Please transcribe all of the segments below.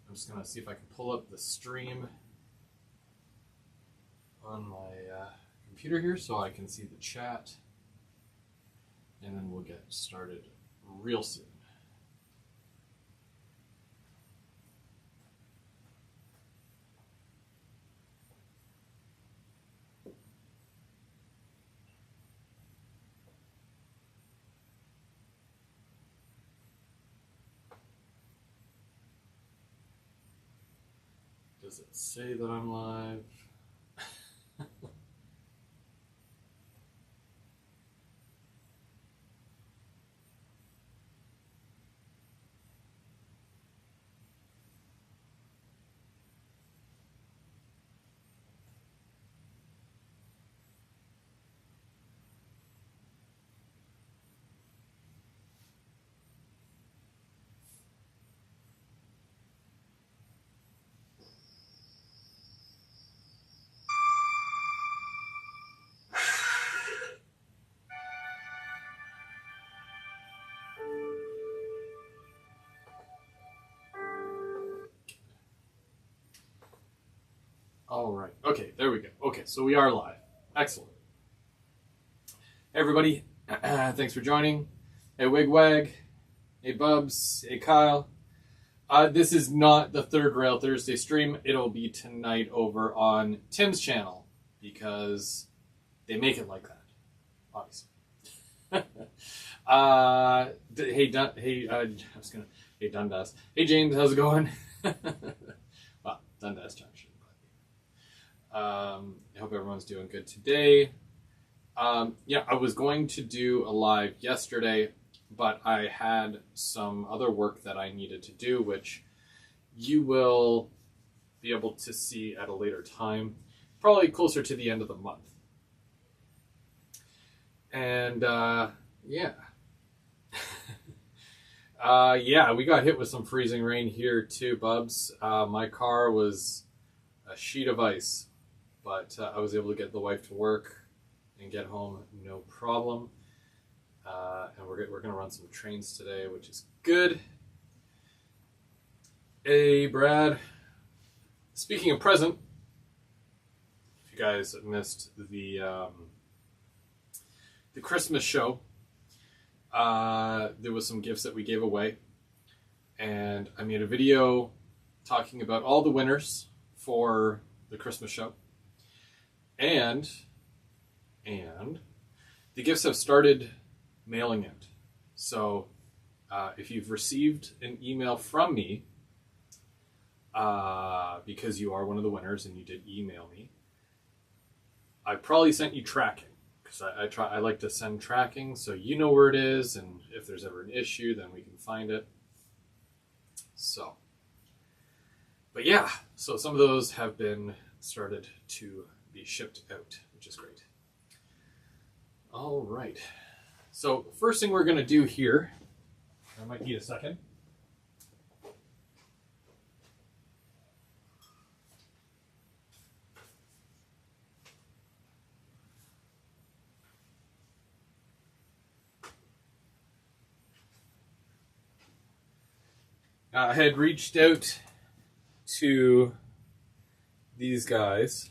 I'm just going to see if I can pull up the stream on my computer here so I can see the chat. And then we'll get started real soon. Does it say that I'm live? All right. Okay, there we go. Okay, so we are live. Excellent. Hey, everybody. Thanks for joining. Hey, Wigwag. Hey, Bubs. Hey, Kyle. This is not the Third Rail Thursday stream. It'll be tonight over on Tim's channel because they make it like that, obviously. Hey, Dundas. Hey, James. How's it going? Well, Dundas Junction. I hope everyone's doing good today. Yeah, I was going to do a live yesterday, but I had some other work that I needed to do, which you will be able to see at a later time, probably closer to the end of the month. And, yeah. Yeah, we got hit with some freezing rain here too, Bubs. My car was a sheet of ice. But I was able to get the wife to work and get home no problem. And we're going to run some trains today, which is good. Hey, Brad. Speaking of present, if you guys missed the Christmas show, there was some gifts that we gave away. And I made a video talking about all the winners for the Christmas show. And the gifts have started mailing out. So if you've received an email from me, because you are one of the winners and you did email me, I probably sent you tracking. Because I like to send tracking so you know where it is, and if there's ever an issue, then we can find it. So, but yeah, so some of those have been started to be shipped out, which is great. All right. So first thing we're going to do here, I might need a second. I had reached out to these guys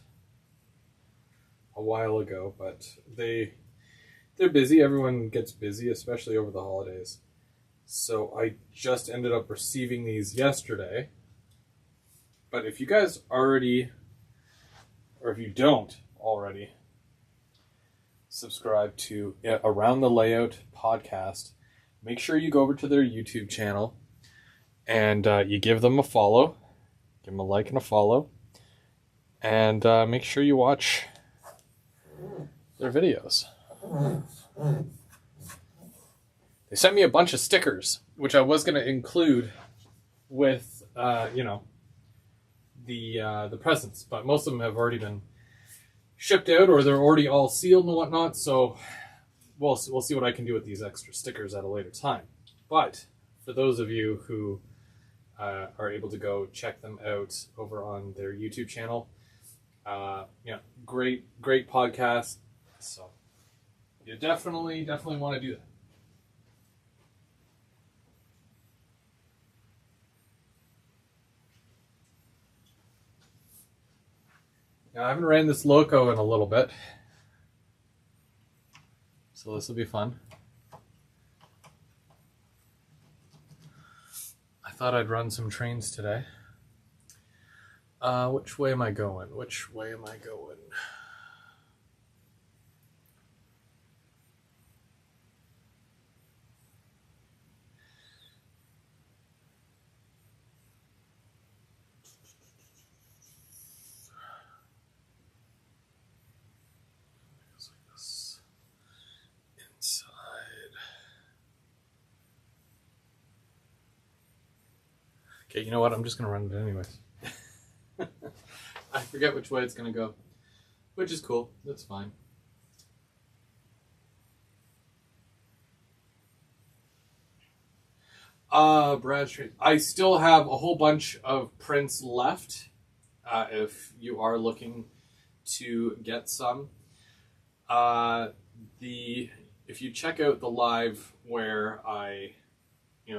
a while ago, but they're busy. Everyone gets busy, especially over the holidays. So I just ended up receiving these yesterday. But if you guys already, or if you don't already, subscribe to Around the Layout podcast, make sure you go over to their YouTube channel and you give them a follow. Give them a like and a follow. And make sure you watch their videos. They sent me a bunch of stickers, which I was going to include with, the presents, but most of them have already been shipped out, or they're already all sealed and whatnot. So we'll see what I can do with these extra stickers at a later time. But for those of you who are able to go check them out over on their YouTube channel, great podcast. So you definitely want to do that. Now, I haven't ran this Loco in a little bit, so this will be fun. I thought I'd run some trains today. Which way am I going? Which way am I going? Goes like this. Inside. Okay, you know what? I'm just gonna run it anyways. I forget which way it's gonna go, which is cool. That's fine. Brad Street. I still have a whole bunch of prints left. If you are looking to get some, if you check out the live where I,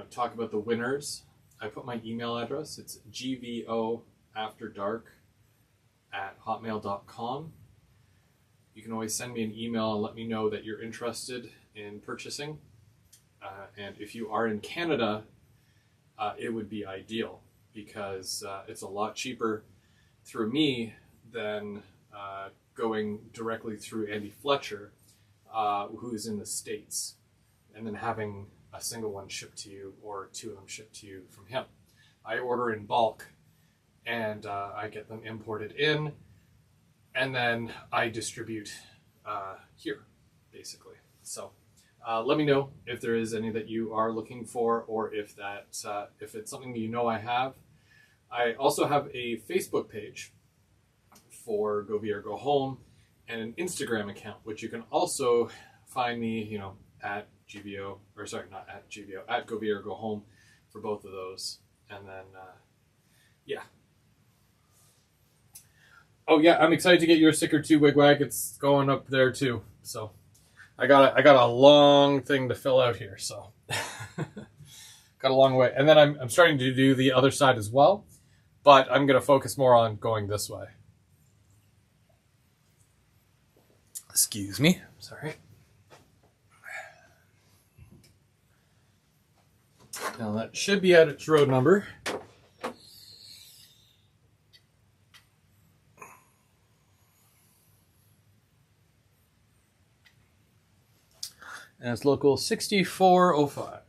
talk about the winners, I put my email address. It's gvoafterdark@hotmail.com. You can always send me an email and let me know that you're interested in purchasing. And if you are in Canada, it would be ideal because it's a lot cheaper through me than going directly through Andy Fletcher, who is in the States, and then having a single one shipped to you or two of them shipped to you from him. I order in bulk and I get them imported in, and then I distribute here, basically. So let me know if there is any that you are looking for, or if it's something I have. I also have a Facebook page for Go Via or Go Home, and an Instagram account, which you can also find me, at GVO, or sorry, not at GVO, at Go Via or Go Home for both of those. And then, yeah. Oh yeah, I'm excited to get your sticker too, Wigwag. It's going up there too. So I got a long thing to fill out here, so got a long way. And then I'm starting to do the other side as well, but I'm going to focus more on going this way. Excuse me. Sorry. Now that should be at its road number. And it's local 6405.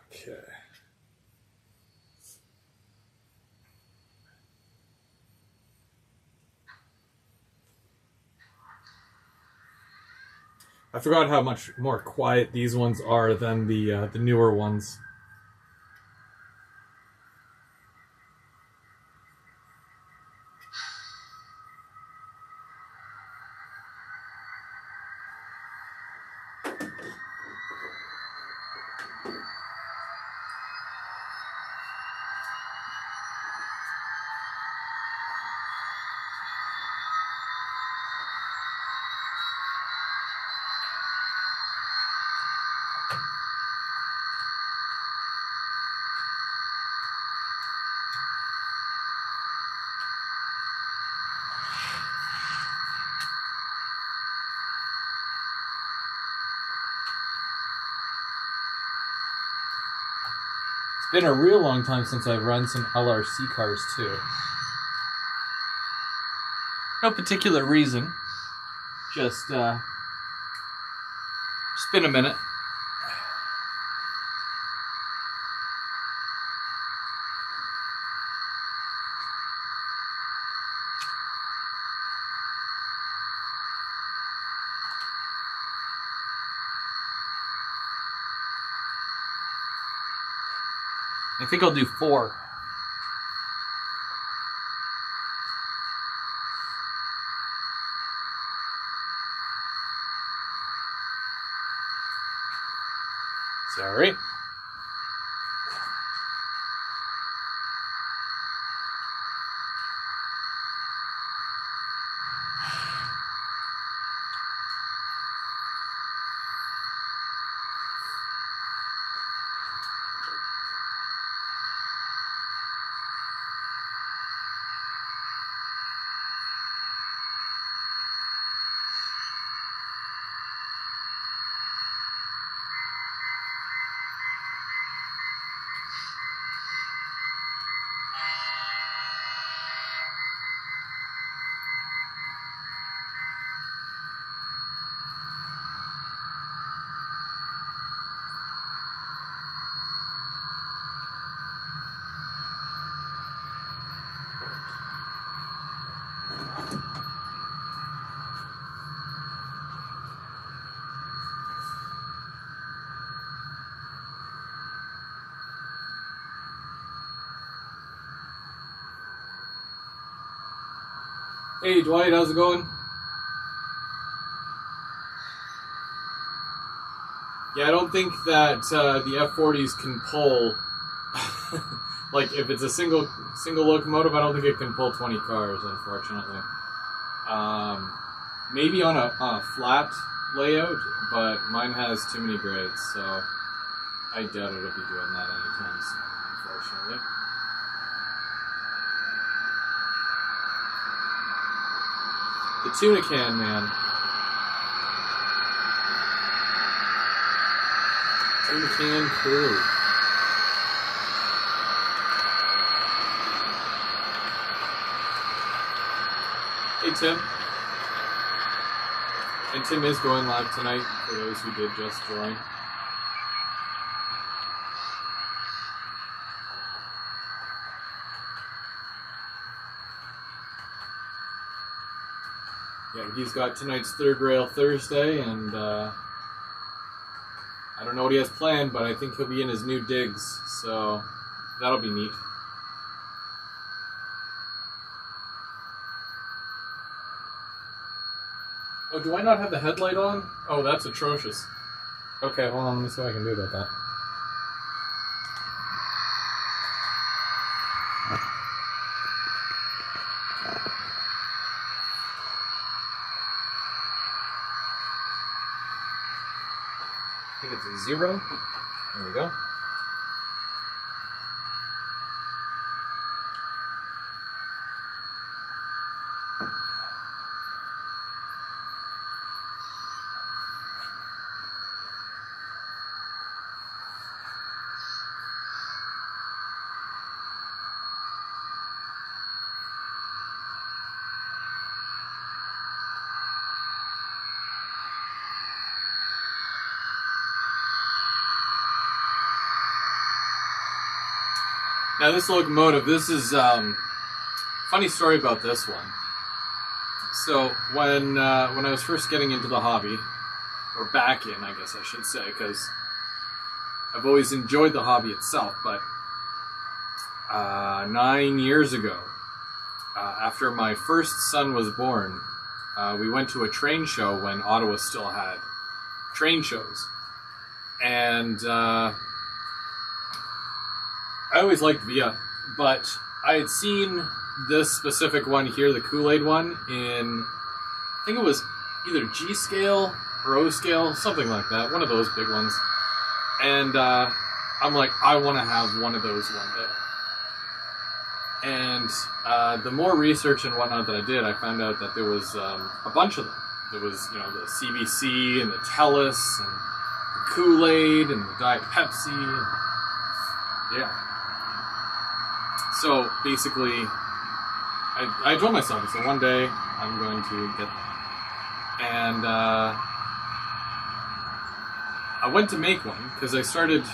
Okay. I forgot how much more quiet these ones are than the newer ones. Been a real long time since I've run some LRC cars too. No particular reason. Just been a minute. I think I'll do 4. Sorry. Hey Dwight, how's it going? Yeah, I don't think that the F40s can pull. Like if it's a single locomotive, I don't think it can pull 20 cars, unfortunately. Maybe on a flat layout, but mine has too many grades, so I doubt it'll be doing that anytime soon, unfortunately. The tuna can, man. Tuna can crew. Hey, Tim. And Tim is going live tonight, for those who did just join. Yeah, he's got tonight's Third Rail Thursday, and I don't know what he has planned, but I think he'll be in his new digs, so that'll be neat. Oh, do I not have the headlight on? Oh, that's atrocious. Okay, hold on, let me see what I can do about that. I think it's a 0. There we go. Now this locomotive, this is funny story about this one. So when I was first getting into the hobby, or back in, I guess I should say, because I've always enjoyed the hobby itself, but 9 years ago, after my first son was born, we went to a train show when Ottawa still had train shows, and I always liked Via, but I had seen this specific one here, the Kool-Aid one, in, I think it was either G scale or O scale, something like that, one of those big ones. And I'm like, I want to have one of those one day. And the more research and whatnot that I did, I found out that there was a bunch of them. There was, you know, the CBC and the Tellus and the Kool-Aid and the Diet Pepsi. And, yeah. So basically, I told myself, so one day I'm going to get them. And I went to make one because I started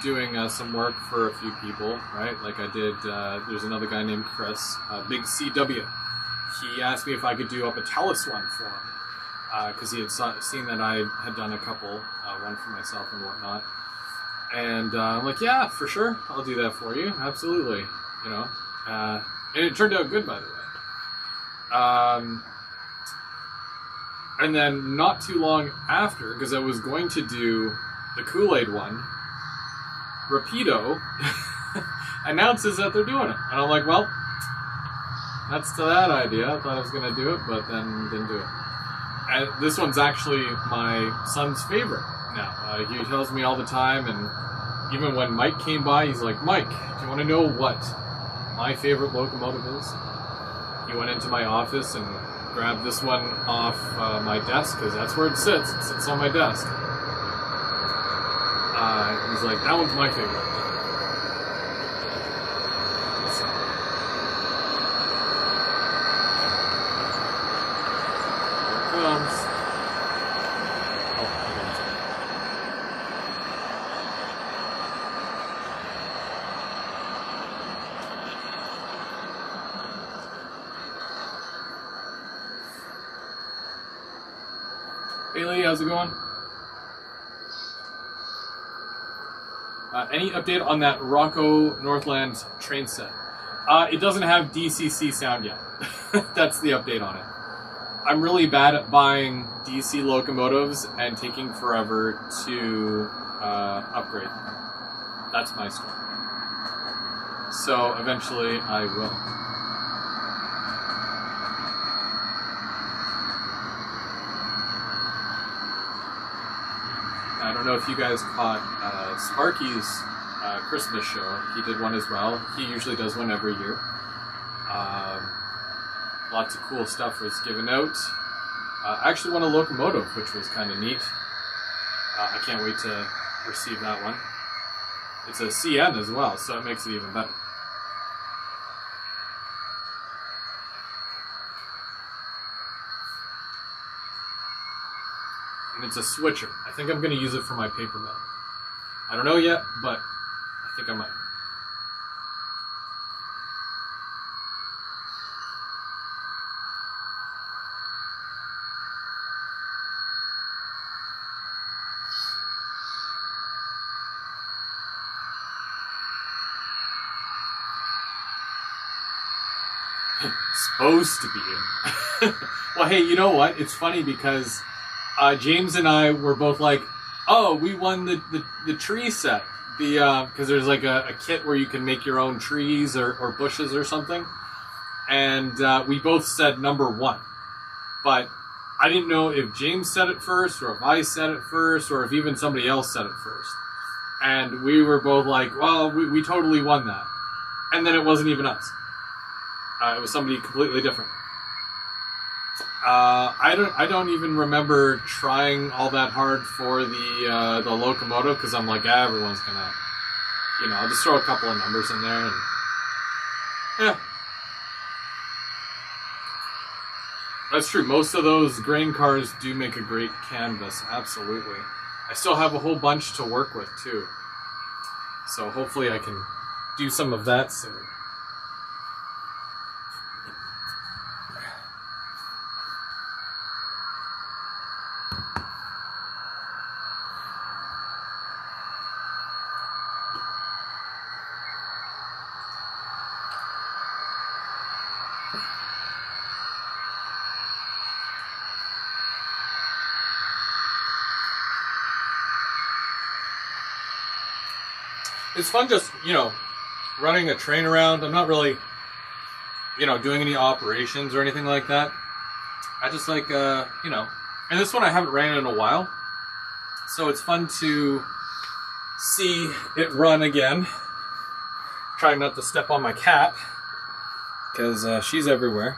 doing some work for a few people, right? Like I did, there's another guy named Chris, Big CW. He asked me if I could do up a Tellus one for him because he had seen that I had done a couple, one for myself and whatnot. And I'm like, yeah, for sure, I'll do that for you, absolutely, you know. And it turned out good, by the way. And then not too long after, because I was going to do the Kool-Aid one, Rapido announces that they're doing it. And I'm like, well, that's to that idea. I thought I was going to do it, but then didn't do it. And this one's actually my son's favorite now. He tells me all the time, and even when Mike came by, he's like, Mike, do you want to know what my favorite locomotive is? He went into my office and grabbed this one off my desk, because that's where it sits. It sits on my desk. He's like, that one's my favorite. So. Here it comes. Oh, okay. Hey Lee, how's it going? Any update on that Rocco Northland train set? It doesn't have DCC sound yet. That's the update on it. I'm really bad at buying DC locomotives and taking forever to upgrade them. That's my story. So eventually I will. I don't know if you guys caught Sparky's Christmas show. He did one as well. He usually does one every year. Lots of cool stuff was given out. I actually won a locomotive, which was kind of neat. I can't wait to receive that one. It's a CN as well, so it makes it even better. And it's a switcher. I think I'm going to use it for my paper mill. I don't know yet, but I think I might. Supposed to be in. Well, hey, you know what? It's funny because James and I were both like, "Oh, we won the tree set." Because there's like a kit where you can make your own trees or bushes or something, and we both said number 1. But I didn't know if James said it first, or if I said it first, or if even somebody else said it first. And we were both like, "Well, we totally won that," and then it wasn't even us. It was somebody completely different. I don't even remember trying all that hard for the locomotive because I'm like, everyone's gonna, I'll just throw a couple of numbers in there and yeah. That's true. Most of those grain cars do make a great canvas. Absolutely. I still have a whole bunch to work with too, so hopefully I can do some of that soon. It's fun just, running a train around. I'm not really, doing any operations or anything like that. I just like, and this one I haven't ran in a while. So it's fun to see it run again. Trying not to step on my cat, because she's everywhere.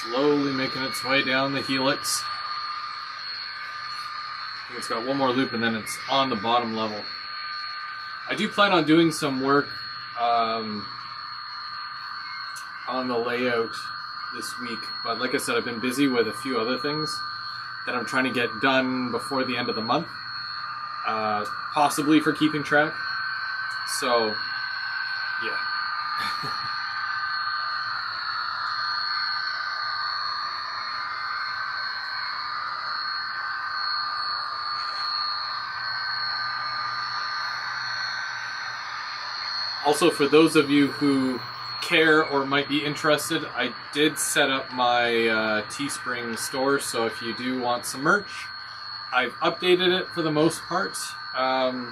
Slowly making its way down the helix. I think it's got one more loop and then it's on the bottom level. I do plan on doing some work on the layout this week, but like I said, I've been busy with a few other things that I'm trying to get done before the end of the month, possibly for keeping track. So, yeah. Also, for those of you who care or might be interested, I did set up my Teespring store, so if you do want some merch, I've updated it for the most part. I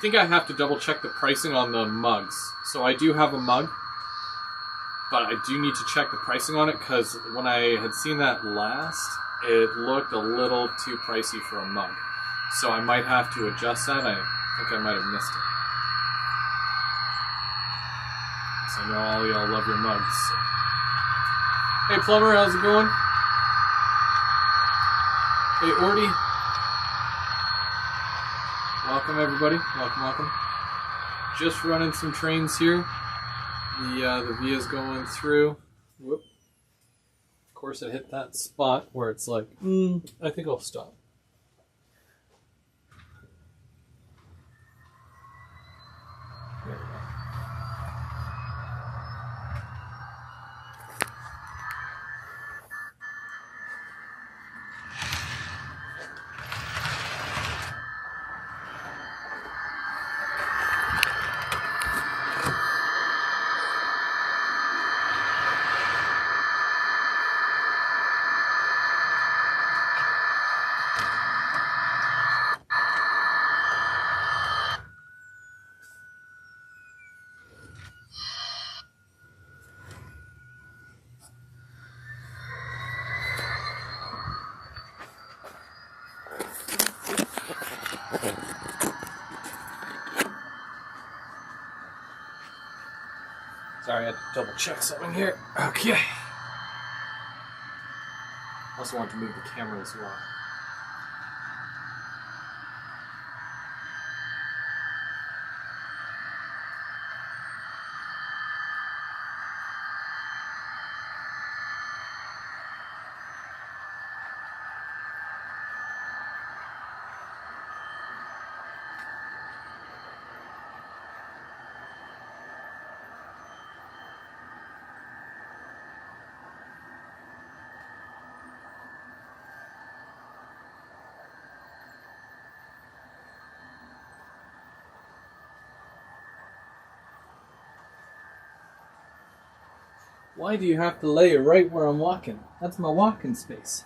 think I have to double check the pricing on the mugs. So I do have a mug, but I do need to check the pricing on it because when I had seen that last, it looked a little too pricey for a mug. So I might have to adjust that. I think I might have missed it. So I know all y'all love your mugs. So. Hey Plumber, how's it going? Hey Orty. Welcome everybody. Welcome. Just running some trains here. The Via's going through. Whoop. Of course, I hit that spot where it's like, I think I'll stop. There we go. Sorry, I had to double check something here. Okay. Also want to move the camera as well. Why do you have to lay it right where I'm walking? That's my walking space.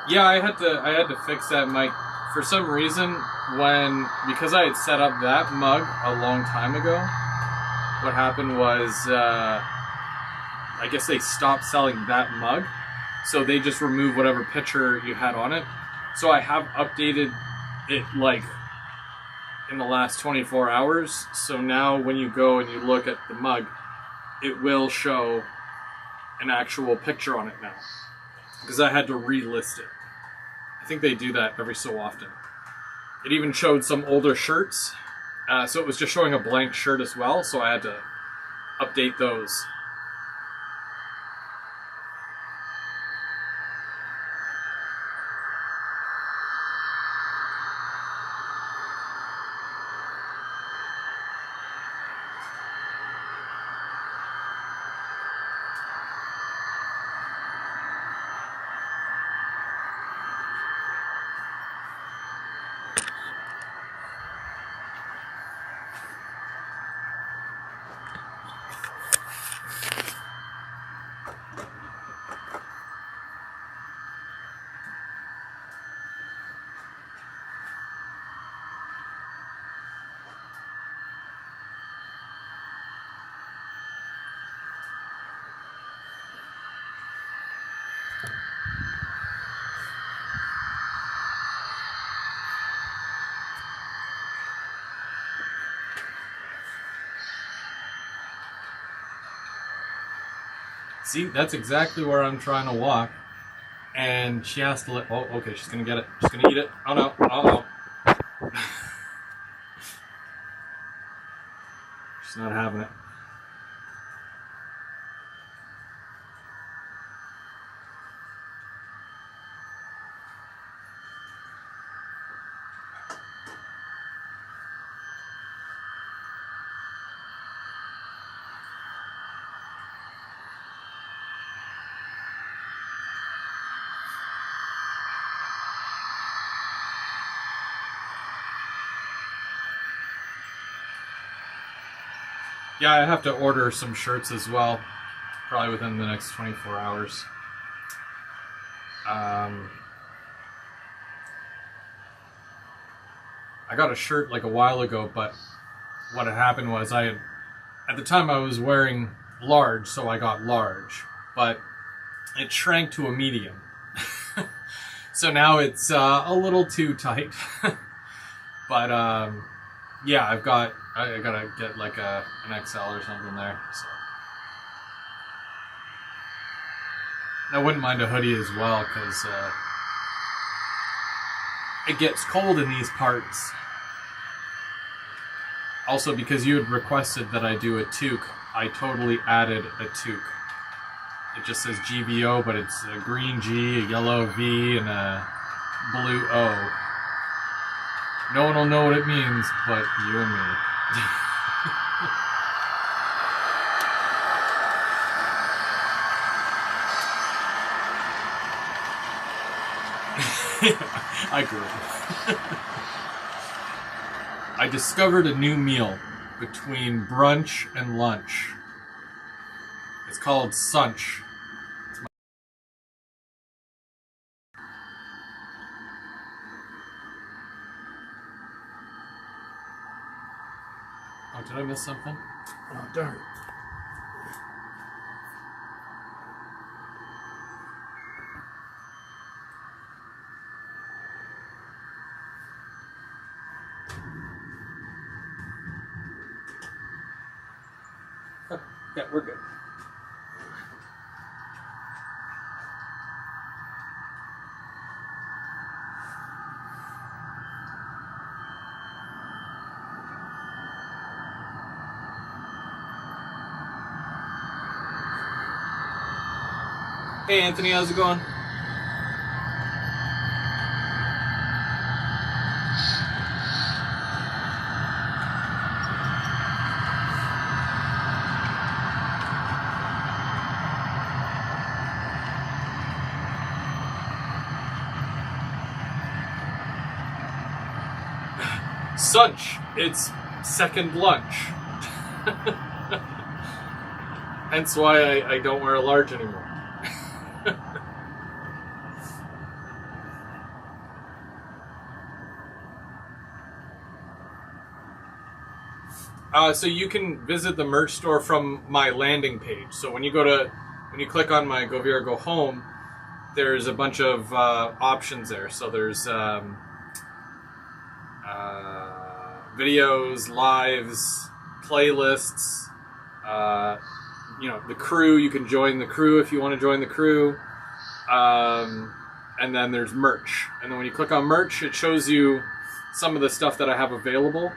Yeah, I had to fix that mic. For some reason, because I had set up that mug a long time ago, what happened was, I guess they stopped selling that mug, so they just removed whatever picture you had on it. So I have updated it like in the last 24 hours. So now when you go and you look at the mug, it will show an actual picture on it now, because I had to relist it. I think they do that every so often. It even showed some older shirts, so it was just showing a blank shirt as well, so I had to update those. See, that's exactly where I'm trying to walk. And she has to let... Oh, okay, she's going to get it. She's going to eat it. Oh, no. Oh, no. She's not having it. Yeah, I have to order some shirts as well, probably within the next 24 hours. I got a shirt like a while ago, but what had happened was at the time I was wearing large, so I got large, but it shrank to a medium. So now it's a little too tight. But yeah, I gotta get like an XL or something there. So. I wouldn't mind a hoodie as well, because it gets cold in these parts. Also, because you had requested that I do a toque, I totally added a toque. It just says GVO, but it's a green G, a yellow V, and a blue O. No one will know what it means, but you and me. I grew up. I discovered a new meal between brunch and lunch. It's called Sunch. Oh, did I miss something? Oh, darn. Yeah, we're good. Hey Anthony, how's it going? Sunch. It's second lunch. Hence why I don't wear a large anymore. So you can visit the merch store from my landing page. So when you click on my Go Vera Go Home, there's a bunch of options there. So there's videos, lives, playlists, the crew. You can join the crew if you want to join the crew. And then there's merch. And then when you click on merch, it shows you some of the stuff that I have available.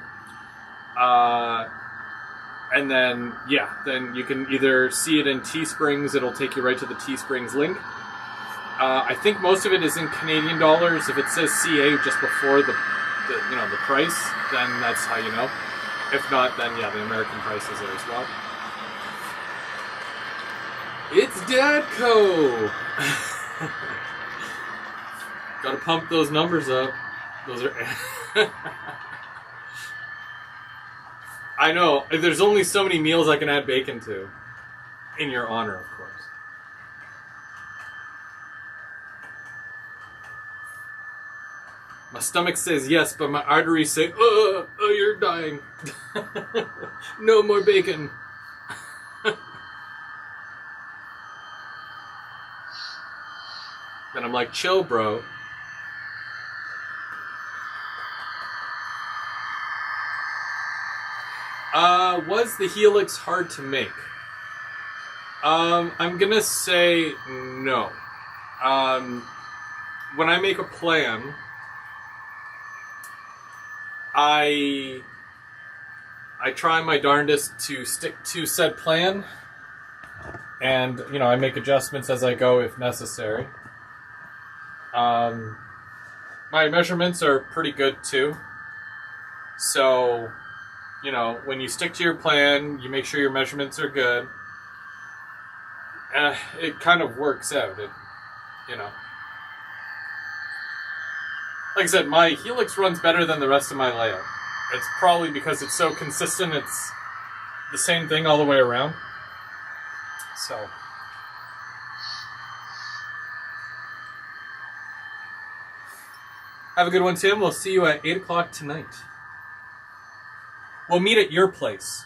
And then you can either see it in Teesprings. It'll take you right to the Teesprings link. I think most of it is in Canadian dollars. If it says CA just before the price, then that's how you know. If not, then the American price is there as well. It's Dadco! Gotta pump those numbers up. Those are... I know. There's only so many meals I can add bacon to. In your honor, of course. My stomach says yes, but my arteries say, oh, you're dying. No more bacon. Then I'm like, chill, bro. Was the Helix hard to make? I'm gonna say no. When I make a plan, I try my darndest to stick to said plan, and I make adjustments as I go if necessary. My measurements are pretty good too, so when you stick to your plan, you make sure your measurements are good. It kind of works out. Like I said, my Helix runs better than the rest of my layout. It's probably because it's so consistent. the same thing all the way around. So have a good one, Tim. We'll see you at 8 o'clock tonight. We'll meet at your place.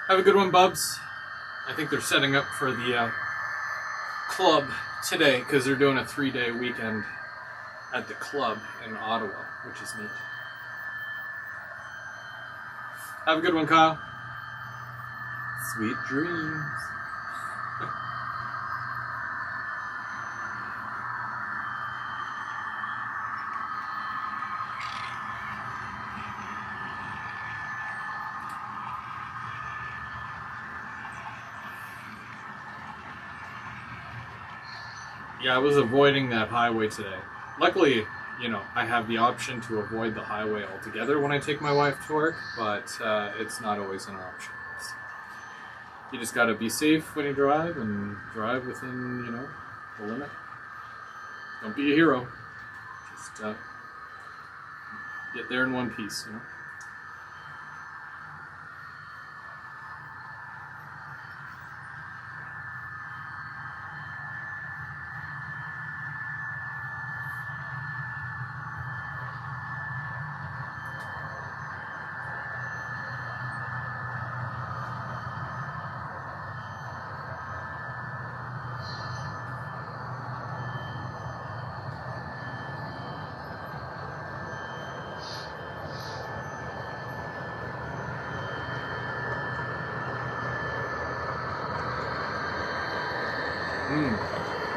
Have a good one, Bubs. I think they're setting up for the club today because they're doing a 3-day weekend at the club in Ottawa, which is neat. Have a good one, Kyle. Sweet dreams. Yeah, I was avoiding that highway today. Luckily, I have the option to avoid the highway altogether when I take my wife to work, but it's not always an option. So you just gotta be safe when you drive and drive within, the limit. Don't be a hero. Just get there in one piece,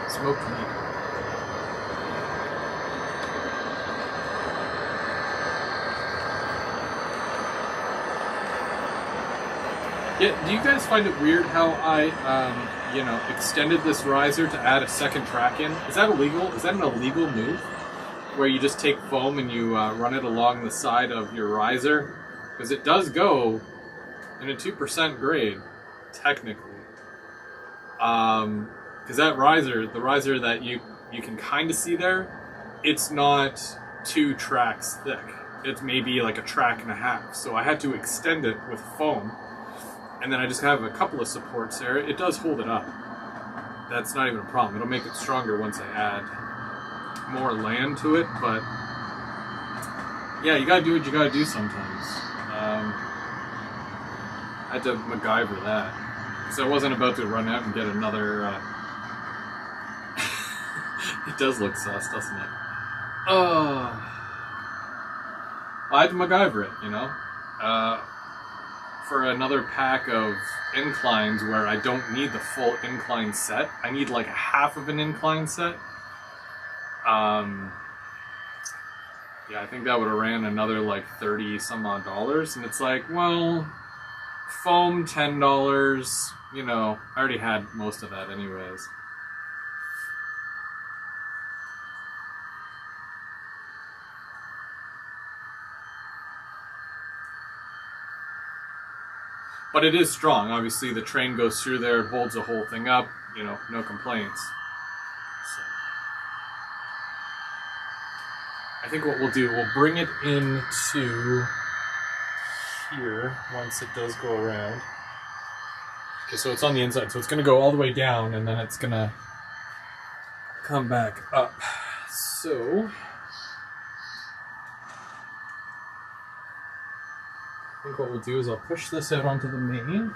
Smoked meat. Yeah, do you guys find it weird how I, extended this riser to add a second track in? Is that illegal? Is that an illegal move? Where you just take foam and you run it along the side of your riser? Because it does go in a 2% grade, technically. Because that riser, the riser that you can kind of see there, it's not 2 tracks thick. It's maybe like a track and a half. So I had to extend it with foam. And then I just have a couple of supports there. It does hold it up. That's not even a problem. It'll make it stronger once I add more land to it. But yeah, you gotta do what you gotta do sometimes. I had to MacGyver that. So I wasn't about to run out and get another... It does look sus, doesn't it? I had to MacGyver it, for another pack of inclines where I don't need the full incline set. I need like a half of an incline set. Yeah, I think that would have ran another like 30 some odd dollars. And it's like, well, foam $10, I already had most of that anyways. But it is strong. Obviously, the train goes through there, it holds the whole thing up, no complaints. So, I think what we'll do, we'll bring it into here once it does go around. Okay, so it's on the inside, so it's going to go all the way down, and then it's going to come back up. So... I think what we'll do is I'll push this out onto the main.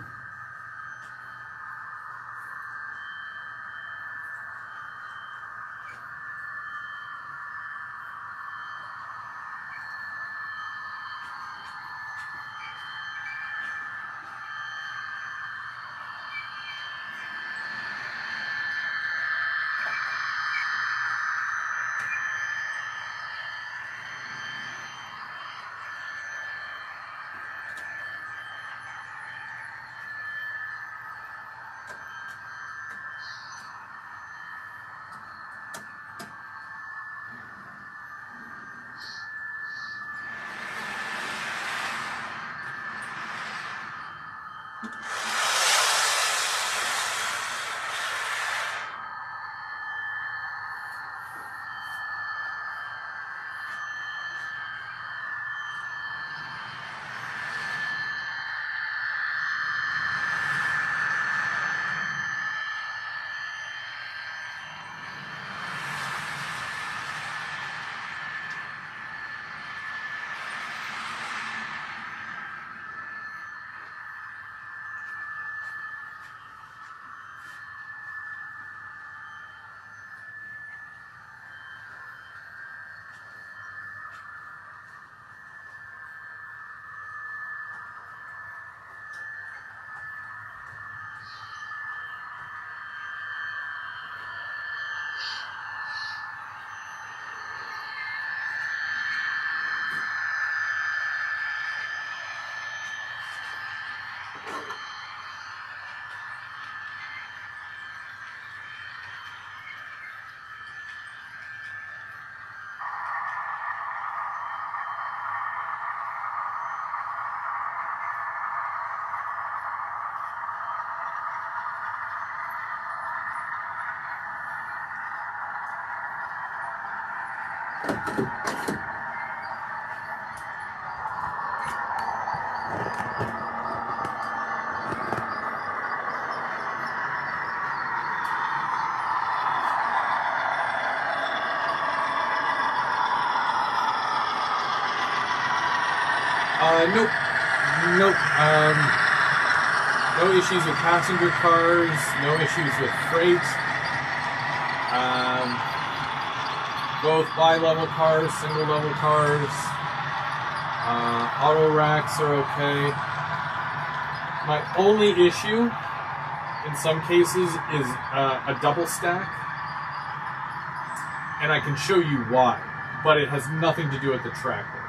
Nope. Nope. No issues with passenger cars. No issues with freight. Both bi-level cars, single-level cars. Auto racks are okay. My only issue, in some cases, is a double stack. And I can show you why. But it has nothing to do with the track work.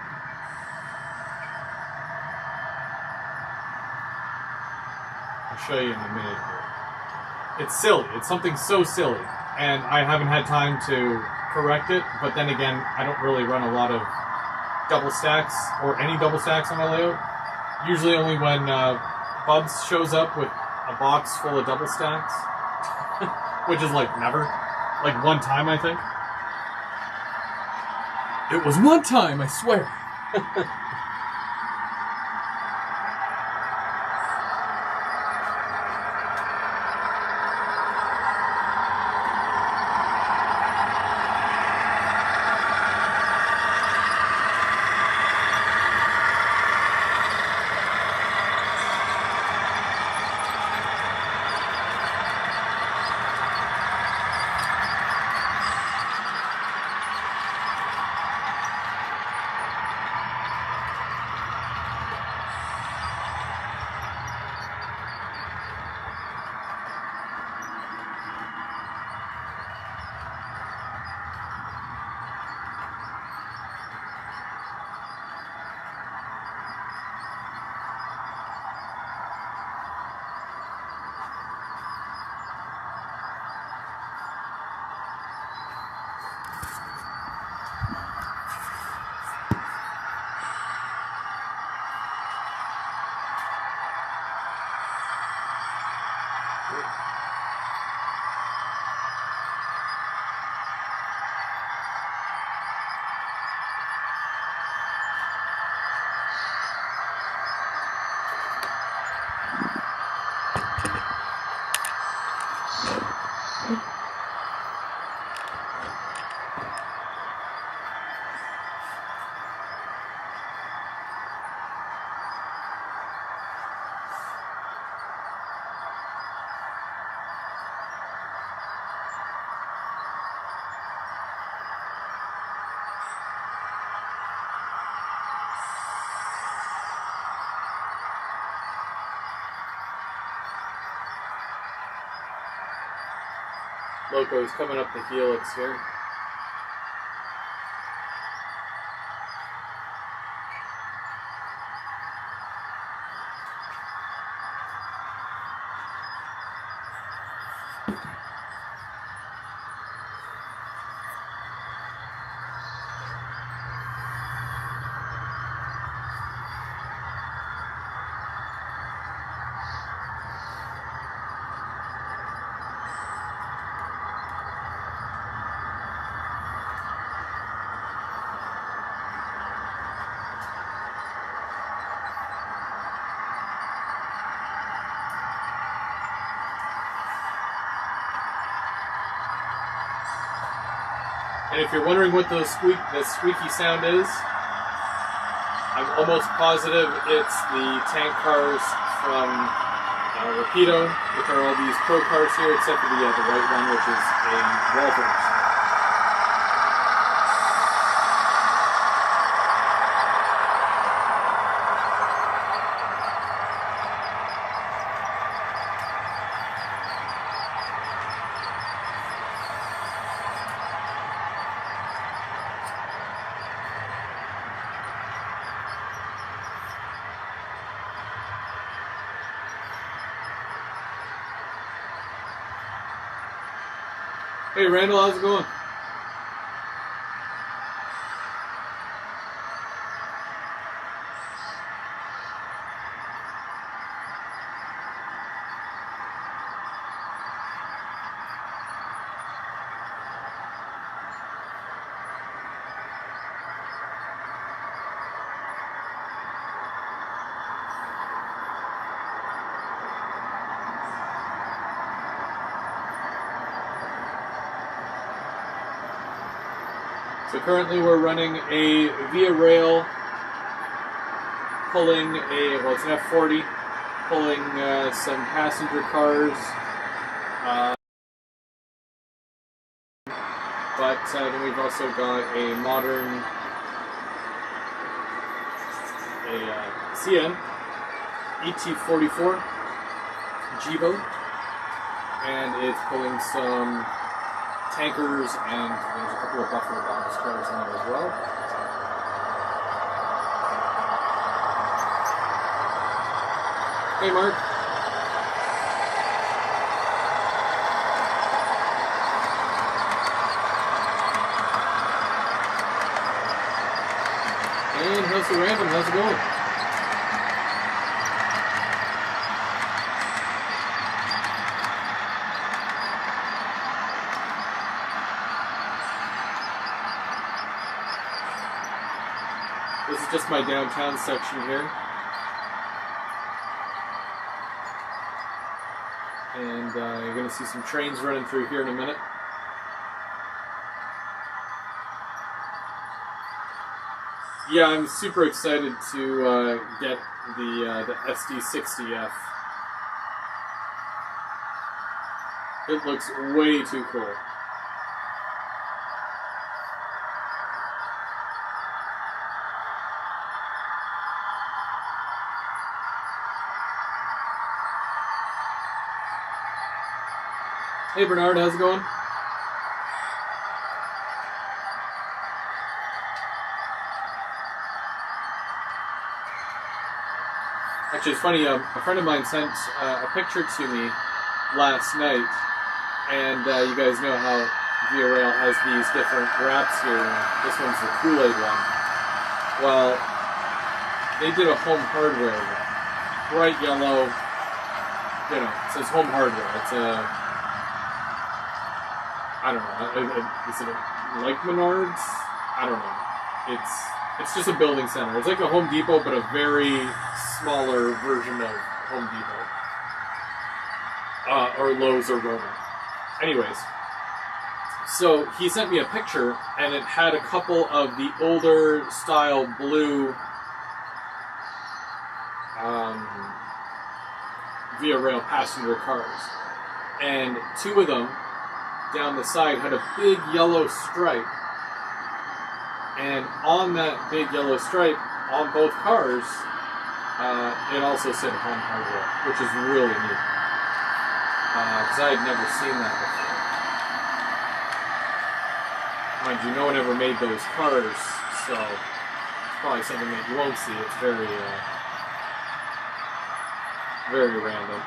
I'll show you in a minute here. It's silly. It's something so silly. And I haven't had time to correct it. But then again, I don't really run a lot of double stacks or any double stacks on my layout. Usually only when Bubs shows up with a box full of double stacks. Which is like never. Like one time, I think. It was one time, I swear. Loco's coming up the helix here. And if you're wondering what the squeaky sound is, I'm almost positive it's the tank cars from Rapido, which are all these pro cars here, except for the right one, which is a Walters. Hey Randall, how's it going? So currently we're running a Via Rail pulling it's an F40, pulling some passenger cars. But then we've also got a modern CN ET44 G-boat, and it's pulling some tankers, and there's a couple of Buffalo box cars in there as well. Hey, Mark. And how's the random? How's it going? This is just my downtown section here. And you're going to see some trains running through here in a minute. Yeah, I'm super excited to get the SD60F. It looks way too cool. Hey Bernard, how's it going? Actually, it's funny, a friend of mine sent a picture to me last night, and you guys know how Via Rail has these different wraps here, and this one's the Kool-Aid one. Well, they did a Home Hardware one. Bright yellow, you know, it says Home Hardware. It's a, I don't know, is it like Menards? I don't know. It's just a building center. It's like a Home Depot, but a very smaller version of Home Depot. Or Lowe's or Rona. Anyways, so he sent me a picture, and it had a couple of the older style blue Via Rail passenger cars. And two of them down the side had a big yellow stripe. And on that big yellow stripe, on both cars, it also said Home Hardware, which is really neat. Because I had never seen that before. Mind you, no one ever made those cars, so it's probably something that you won't see. It's very, very random.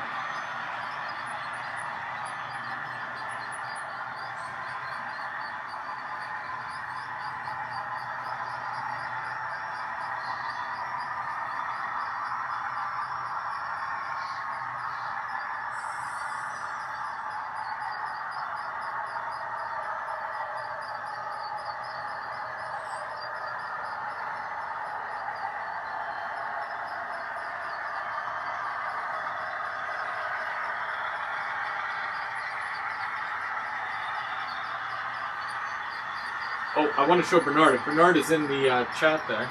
Oh, I want to show Bernard. Bernard is in the chat there.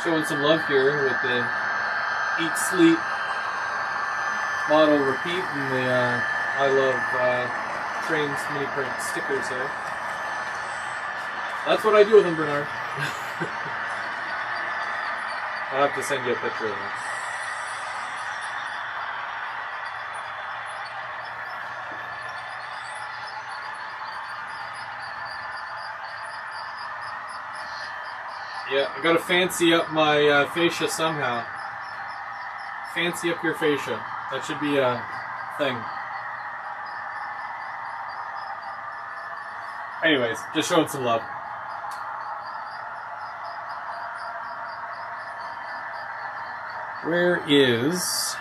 Showing some love here with the Eat, Sleep, Model, Repeat, and the I Love Trains mini print stickers there. That's what I do with them, Bernard. I'll have to send you a picture of them. Yeah, I gotta fancy up my fascia somehow. Fancy up your fascia. That should be a thing. Anyways, just showing some love. Where is...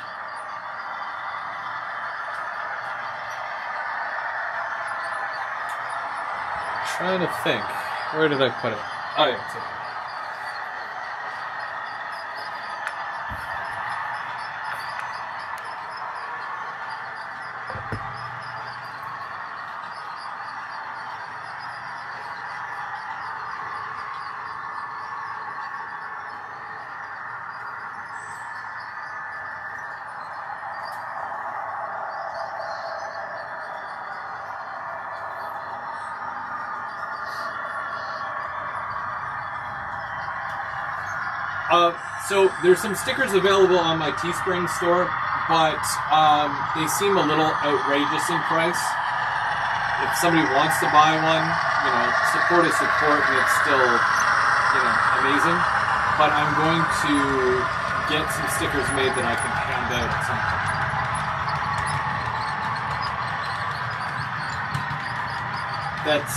trying to think. Where did I put it? Oh yeah. So. So there's some stickers available on my Teespring store, but they seem a little outrageous in price. If somebody wants to buy one, support is support, and it's still, amazing. But I'm going to get some stickers made that I can hand out at some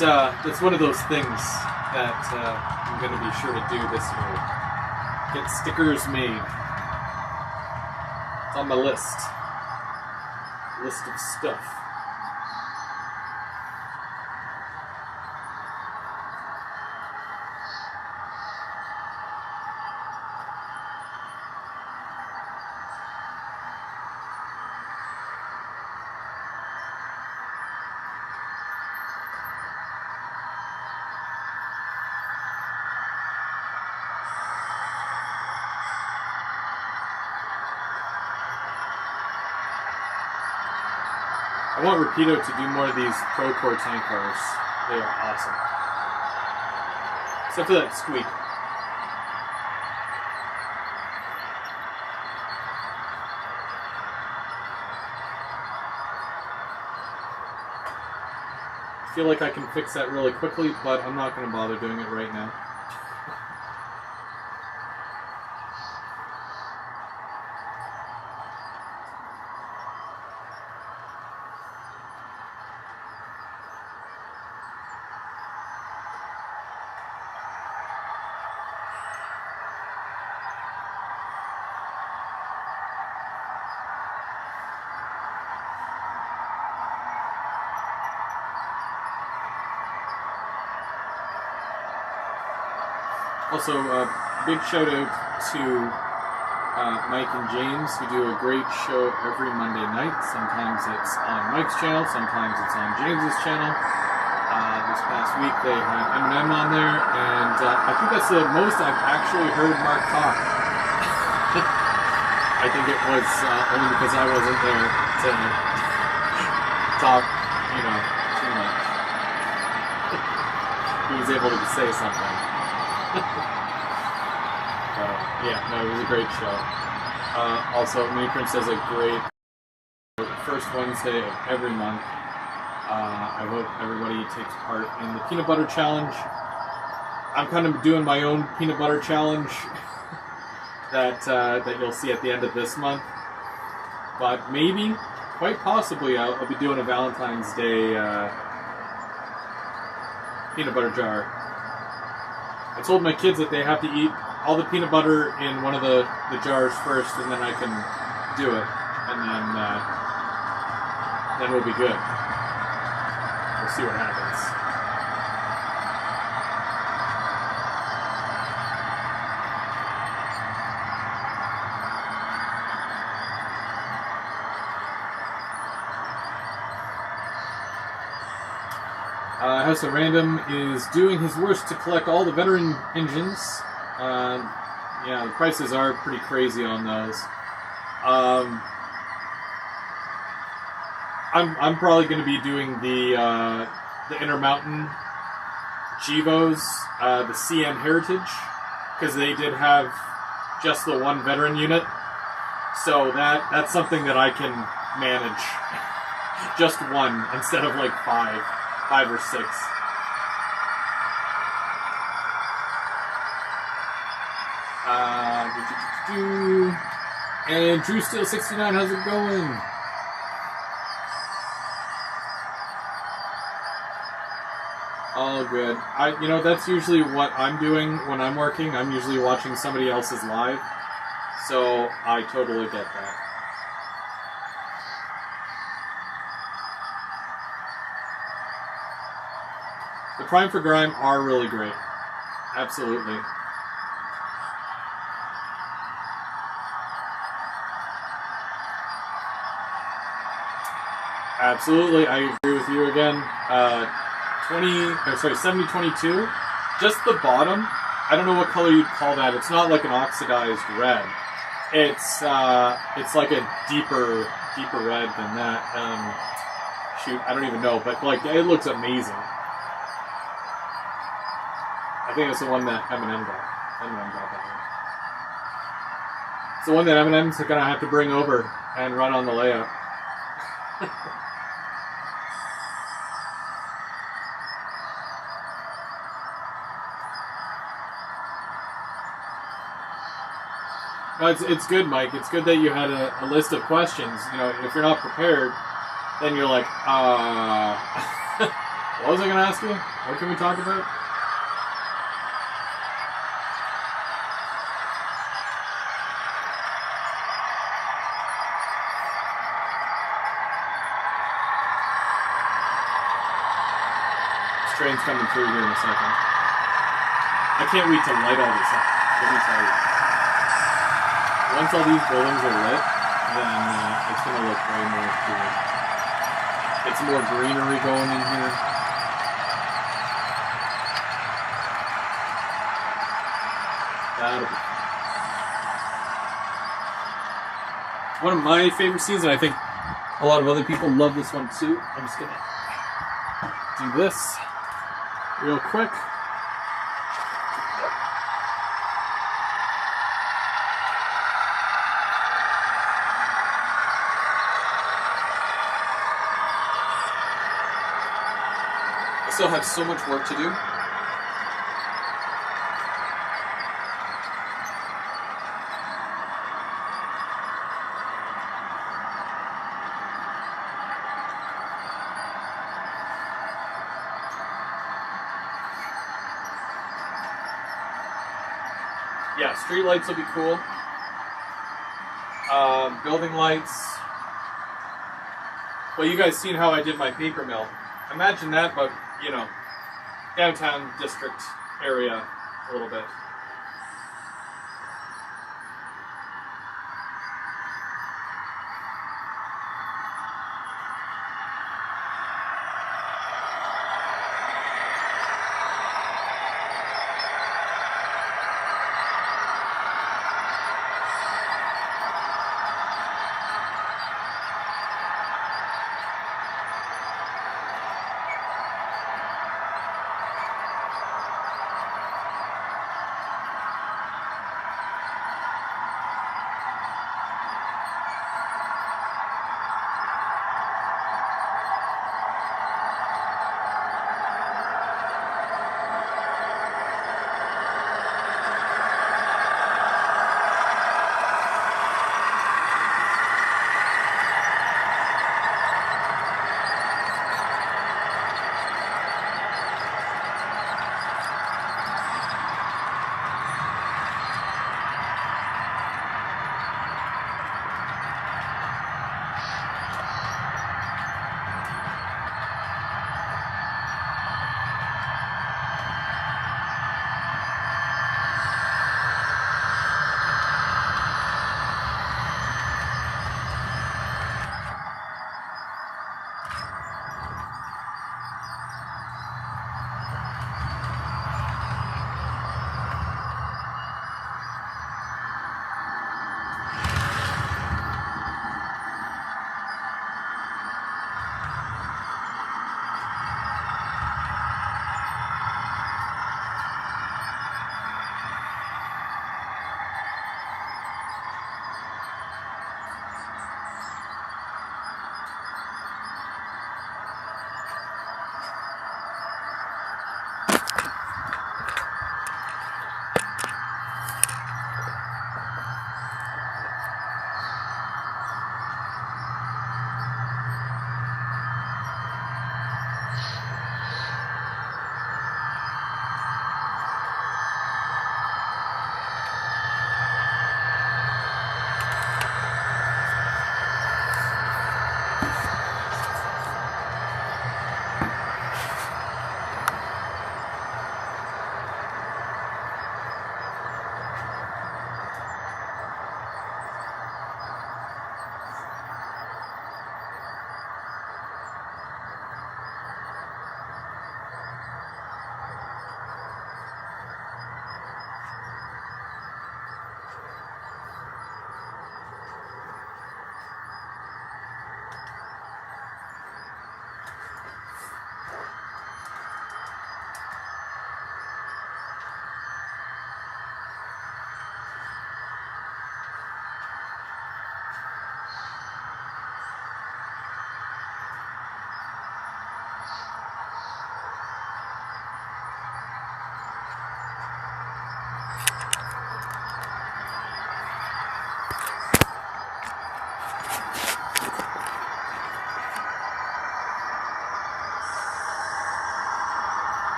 point. That's one of those things that I'm going to be sure to do this year. Get stickers made. It's on my list. List of stuff. I want Rapido to do more of these Procore tank cars. They are awesome. Except for that squeak. I feel like I can fix that really quickly, but I'm not going to bother doing it right now. Also, big shout out to Mike and James, who do a great show every Monday night. Sometimes it's on Mike's channel, sometimes it's on James's channel. This past week they had Eminem on there, and I think that's the most I've actually heard Mark talk. I think it was only because I wasn't there to talk, too much. He was able to say something. It was a great show. Also, Miniprint does a great first Wednesday of every month. I hope everybody takes part in the peanut butter challenge. I'm kind of doing my own peanut butter challenge that you'll see at the end of this month. But maybe, quite possibly, I'll be doing a Valentine's Day peanut butter jar. I told my kids that they have to eat all the peanut butter in one of the jars first, and then I can do it, and then we'll be good. We'll see what happens. House of Random is doing his worst to collect all the veteran engines. The prices are pretty crazy on those. I'm probably going to be doing the Intermountain Gevos, the CN Heritage, because they did have just the one veteran unit. So that's something that I can manage. Just one instead of like five or six. And Drew Steel 69, how's it going? All good. That's usually what I'm doing when I'm working. I'm usually watching somebody else's live, so I totally get that. The Prime for Grime are really great. Absolutely. Absolutely, I agree with you again. 7022. Just the bottom. I don't know what color you'd call that. It's not like an oxidized red. It's like a deeper red than that. Shoot, I don't even know, but like it looks amazing. I think it's the one that Eminem got. Eminem got that one. It's the one that Eminem's gonna have to bring over and run on the layout. No, it's good, Mike. It's good that you had a list of questions. You know, if you're not prepared, then you're like, what was I going to ask you? What can we talk about? This train's coming through here in a second. I can't wait to light all this up. Let me tell you. Once all these buildings are lit, then it's going to look way more cool. It's more greenery going in here. That'll be fun. One of my favorite scenes, and I think a lot of other people love this one too. I'm just going to do this real quick. I still have so much work to do. Yeah, street lights will be cool. Building lights. Well, you guys seen how I did my paper mill. Imagine that, but, you know, downtown district area a little bit.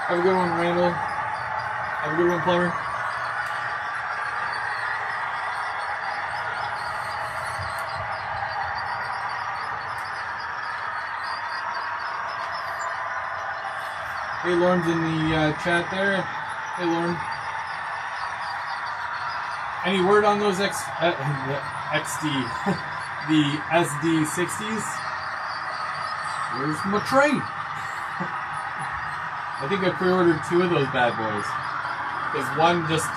Have a good one, Randall. Have a good one, Plumber. Hey, Lauren's in the chat there. Hey, Lauren. Any word on those XD, the SD60s? Where's my train? I think I pre-ordered 2 of those bad boys. Because one just,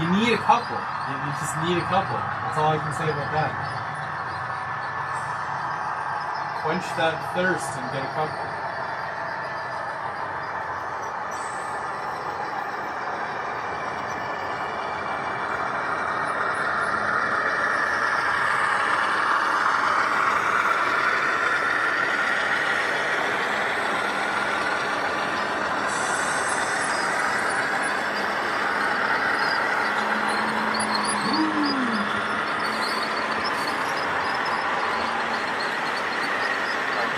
you need a couple. You just need a couple. That's all I can say about that. Quench that thirst and get a couple.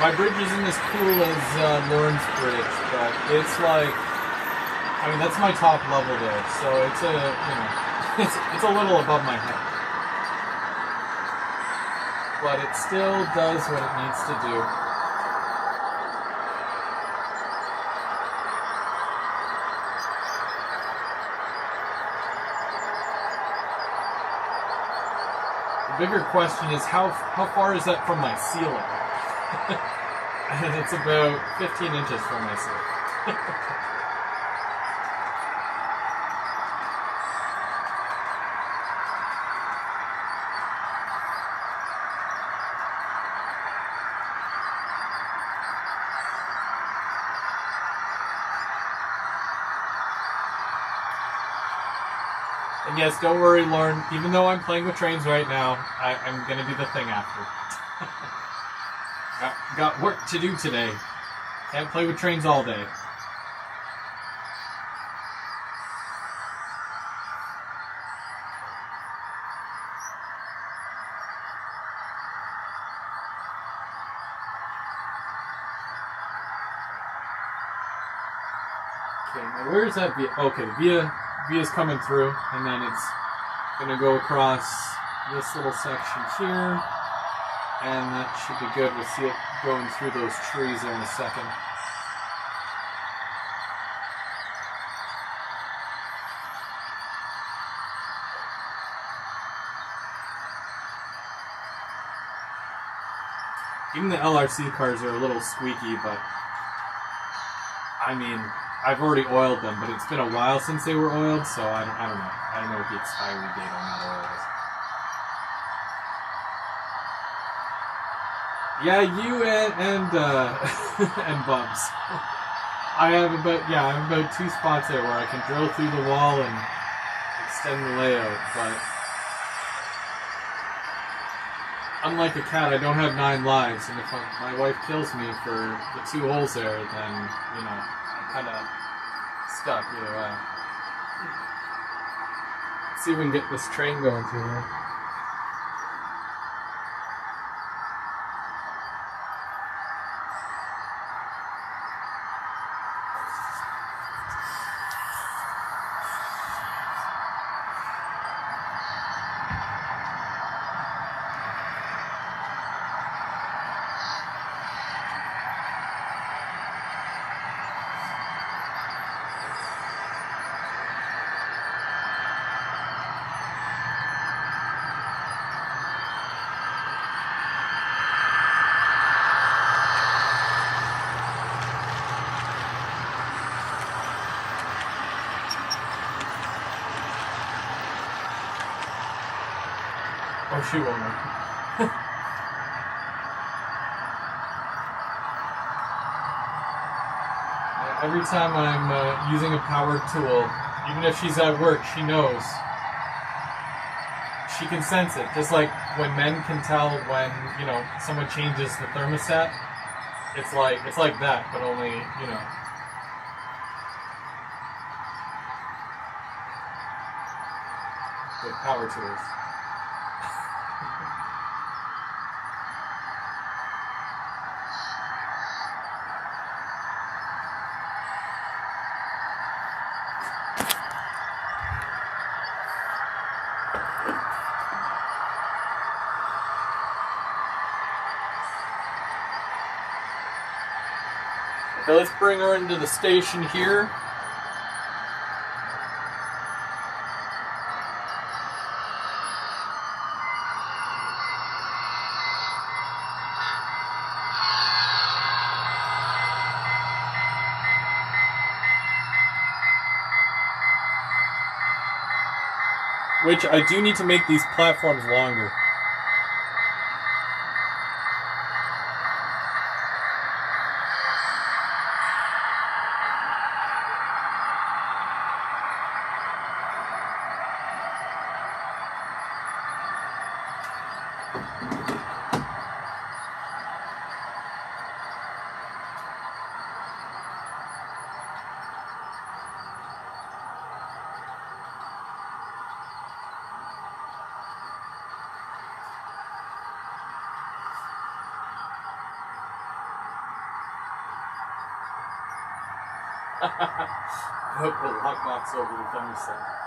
My bridge isn't as cool as Lauren's bridge, but it's like, I mean, that's my top level there, so it's a, you know, it's a little above my head. But it still does what it needs to do. The bigger question is how far is that from my ceiling? And it's about 15 inches from my ceiling. And yes, don't worry, Lauren. Even though I'm playing with trains right now, I'm going to do the thing after. Got work to do today. Can't play with trains all day. Okay, now where is that via? Okay, via's coming through, and then it's gonna go across this little section here. And that should be good. We'll see it going through those trees there in a second. Even the LRC cars are a little squeaky, but I mean, I've already oiled them, but it's been a while since they were oiled, so I don't know. I don't know what the expiry date on that oil is. Yeah, you and and Bumps. I have about 2 spots there where I can drill through the wall and extend the layout, but unlike a cat, I don't have 9 lives, and if my wife kills me for the 2 holes there, then, you know, I'm kind of stuck either way. Let's see if we can get this train going through here. Oh, she won't. Every time I'm using a power tool, even if she's at work, she knows. She can sense it, just like when men can tell when, you know, someone changes the thermostat. It's like that, but only, you know. With power tools. So let's bring her into the station here. Which I do need to make these platforms longer. Hook the lockbox over the thermostat.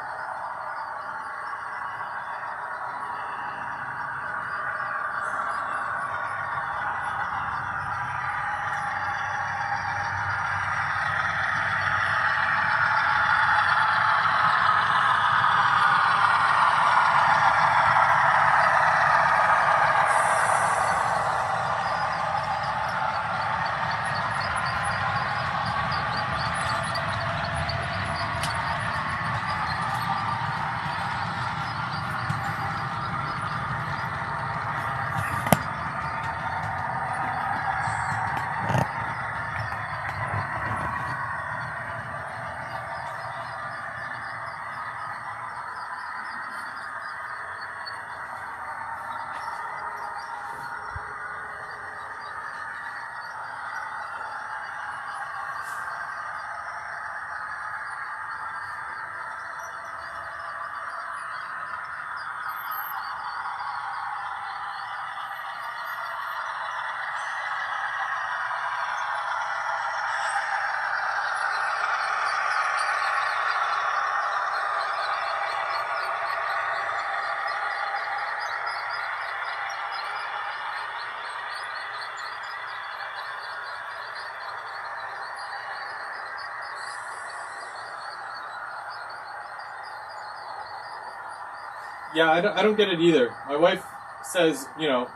Yeah, I don't get it either. My wife says, you know,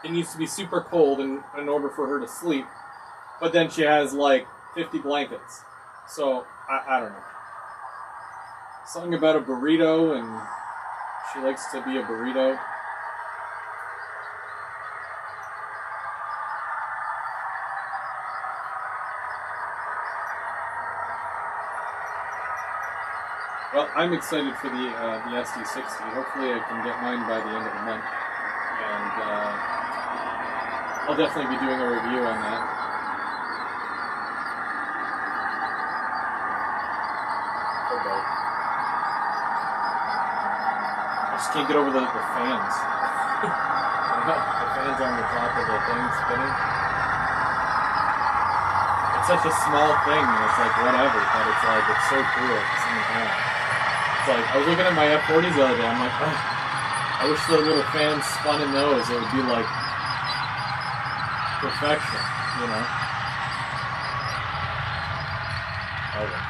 it needs to be super cold in order for her to sleep, but then she has like 50 blankets. So, I don't know. Something about a burrito, and she likes to be a burrito. Well, I'm excited for the SD60. Hopefully I can get mine by the end of the month. And I'll definitely be doing a review on that. Okay. I just can't get over the fans. The fans on the top of the thing spinning. It's such a small thing, and it's like whatever, but it's like it's so cool at the same time. It's like, I was looking at my F40s the other day, I'm like, oh, I wish the little fans spun in those, it would be like perfection, you know? Okay.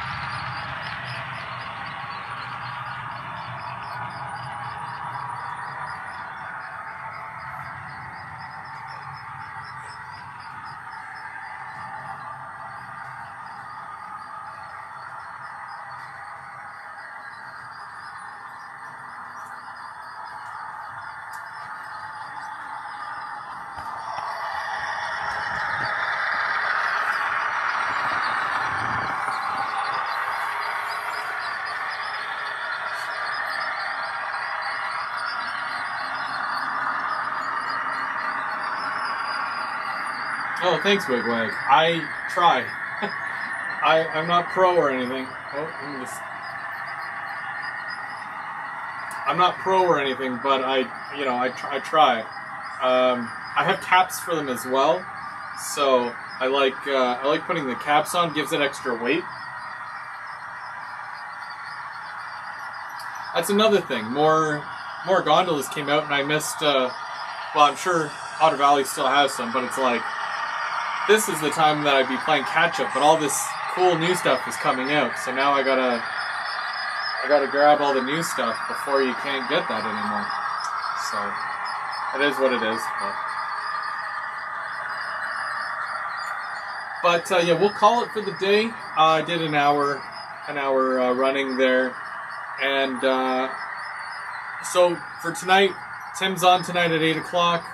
Oh, thanks, Wigwag. I try. I'm not pro or anything. I'm not pro or anything, but I try. I have caps for them as well, so I like putting the caps on. Gives it extra weight. That's another thing. More gondolas came out, and I missed. Well, I'm sure Otter Valley still has some, but it's like this is the time that I'd be playing catch up, but all this cool new stuff is coming out, so now I gotta grab all the new stuff before you can't get that anymore. So it is what it is. But yeah, we'll call it for the day. I did an hour running there, and so for tonight, Tim's on tonight at 8 o'clock.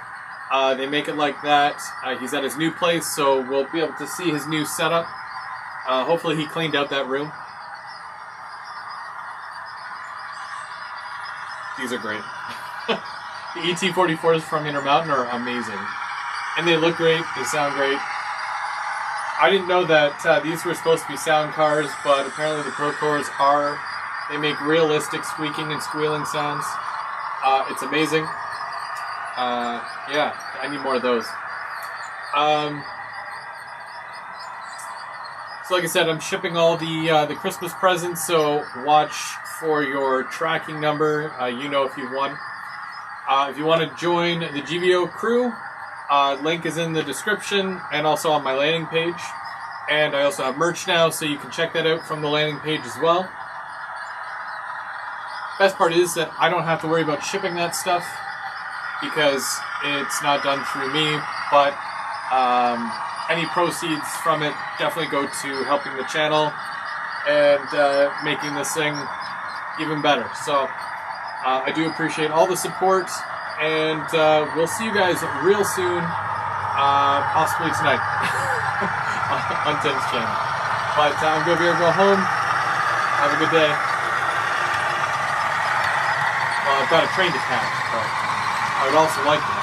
They make it like that. He's at his new place, so we'll be able to see his new setup. Hopefully he cleaned out that room. These are great. The ET44s from Intermountain are amazing. And they look great, they sound great. I didn't know that these were supposed to be sound cars, but apparently the Procors are. They make realistic squeaking and squealing sounds. It's amazing. Yeah, I need more of those. So like I said, I'm shipping all the Christmas presents, so watch for your tracking number. You know if you've won. If you want to join the GVO crew, link is in the description and also on my landing page. And I also have merch now, so you can check that out from the landing page as well. Best part is that I don't have to worry about shipping that stuff because it's not done through me, but any proceeds from it definitely go to helping the channel and making this thing even better. So I do appreciate all the support, and we'll see you guys real soon, possibly tonight on Tim's channel. But I'm going to go home. Have a good day. Well, I've got a train to catch, but I would also like to